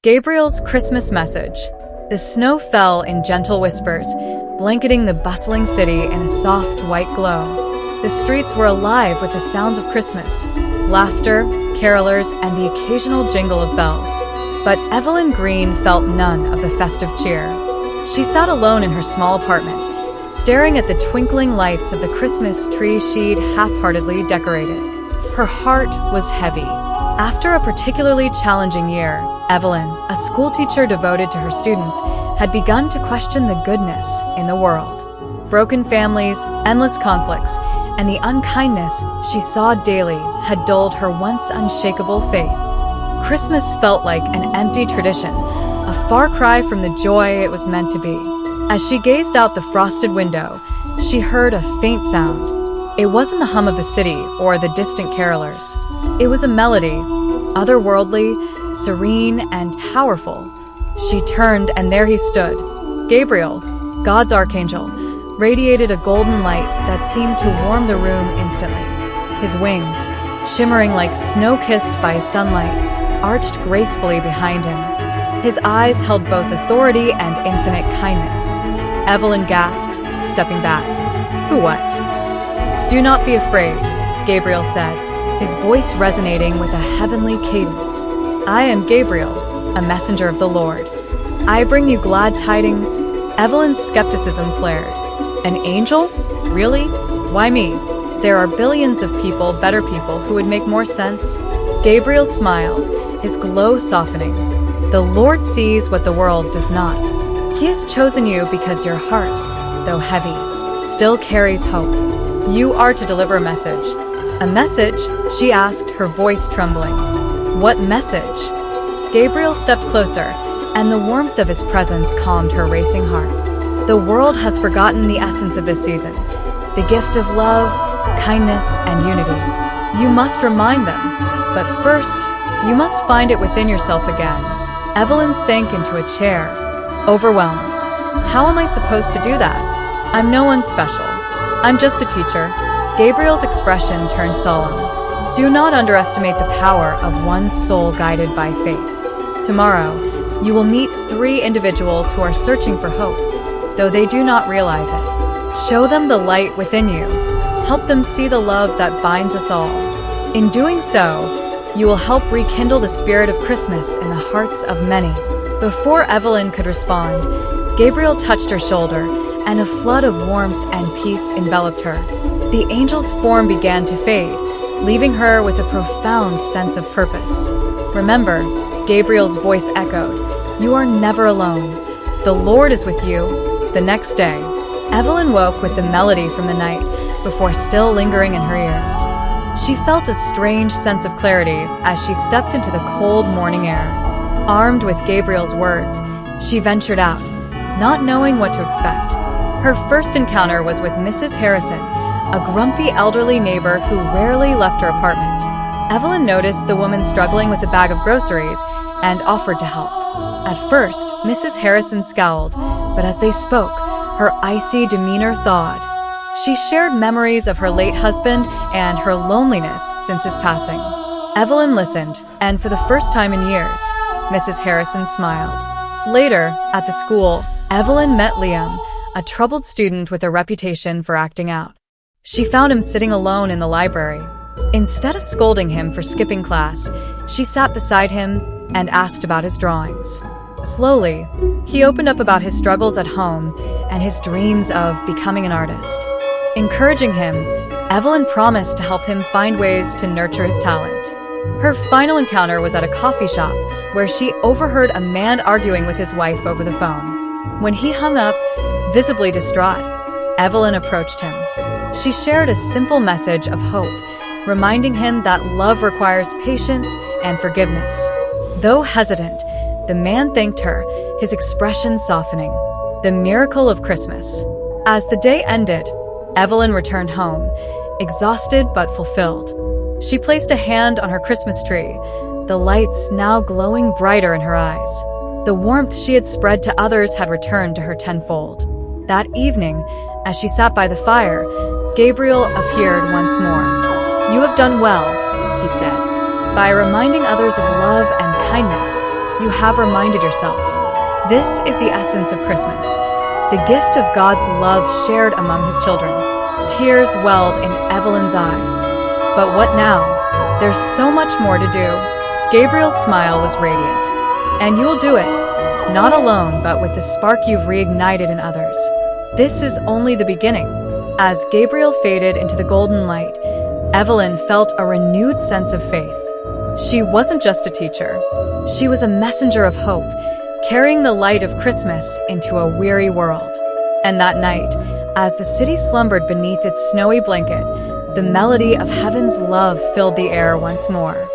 Gabriel's Christmas message. The snow fell in gentle whispers, blanketing the bustling city in a soft white glow. The streets were alive with the sounds of Christmas, laughter, carolers, and the occasional jingle of bells. But Evelyn Greene felt none of the festive cheer. She sat alone in her small apartment, staring at the twinkling lights of the Christmas tree she'd half-heartedly decorated. Her heart was heavy. After a particularly challenging year, Evelyn, a schoolteacher devoted to her students, had begun to question the goodness in the world. Broken families, endless conflicts, and the unkindness she saw daily had dulled her once unshakable faith. Christmas felt like an empty tradition, a far cry from the joy it was meant to be. As she gazed out the frosted window, she heard a faint sound. It wasn't the hum of the city or the distant carolers. It was a melody, otherworldly, serene, and powerful. She turned, and there he stood. Gabriel, God's archangel, radiated a golden light that seemed to warm the room instantly. His wings, shimmering like snow-kissed by sunlight, arched gracefully behind him. His eyes held both authority and infinite kindness. Evelyn gasped, stepping back. "Who what?" "Do not be afraid," Gabriel said, his voice resonating with a heavenly cadence. "I am Gabriel, a messenger of the Lord. I bring you glad tidings." Evelyn's skepticism flared. "An angel? Really? Why me? There are billions of people, better people, who would make more sense." Gabriel smiled, his glow softening. "The Lord sees what the world does not. He has chosen you because your heart, though heavy, still carries hope. You are to deliver a message." "A message?" she asked, her voice trembling. "What message?" Gabriel stepped closer, and the warmth of his presence calmed her racing heart. "The world has forgotten the essence of this season, the gift of love, kindness, and unity. You must remind them, but first, you must find it within yourself again." Evelyn sank into a chair, overwhelmed. "How am I supposed to do that? I'm no one special. I'm just a teacher." Gabriel's expression turned solemn. "Do not underestimate the power of one soul guided by faith. Tomorrow, you will meet 3 individuals who are searching for hope, though they do not realize it. Show them the light within you. Help them see the love that binds us all. In doing so, you will help rekindle the spirit of Christmas in the hearts of many." Before Evelyn could respond, Gabriel touched her shoulder, and a flood of warmth and peace enveloped her. The angel's form began to fade, leaving her with a profound sense of purpose. "Remember," Gabriel's voice echoed, "you are never alone. The Lord is with you." The next day, Evelyn woke with the melody from the night before still lingering in her ears. She felt a strange sense of clarity as she stepped into the cold morning air. Armed with Gabriel's words, she ventured out, not knowing what to expect. Her first encounter was with Mrs. Harrison, a grumpy elderly neighbor who rarely left her apartment. Evelyn noticed the woman struggling with a bag of groceries and offered to help. At first, Mrs. Harrison scowled, but as they spoke, her icy demeanor thawed. She shared memories of her late husband and her loneliness since his passing. Evelyn listened, and for the first time in years, Mrs. Harrison smiled. Later, at the school, Evelyn met Liam, a troubled student with a reputation for acting out. She found him sitting alone in the library. Instead of scolding him for skipping class, she sat beside him and asked about his drawings. Slowly, he opened up about his struggles at home and his dreams of becoming an artist. Encouraging him, Evelyn promised to help him find ways to nurture his talent. Her final encounter was at a coffee shop, where she overheard a man arguing with his wife over the phone. When he hung up, visibly distraught, Evelyn approached him. She shared a simple message of hope, reminding him that love requires patience and forgiveness. Though hesitant, the man thanked her, his expression softening. The miracle of Christmas. As the day ended, Evelyn returned home, exhausted but fulfilled. She placed a hand on her Christmas tree, the lights now glowing brighter in her eyes. The warmth she had spread to others had returned to her tenfold. That evening, as she sat by the fire, Gabriel appeared once more. "You have done well," he said. "By reminding others of love and kindness, you have reminded yourself. This is the essence of Christmas, the gift of God's love shared among his children. Tears welled in Evelyn's eyes. But what now? There's so much more to do. Gabriel's smile was radiant. And you'll do it, not alone, but with the spark you've reignited in others. This is only the beginning. As Gabriel faded into the golden light, Evelyn felt a renewed sense of faith. She wasn't just a teacher. She was a messenger of hope, carrying the light of Christmas into a weary world. And that night, as the city slumbered beneath its snowy blanket, the melody of heaven's love filled the air once more.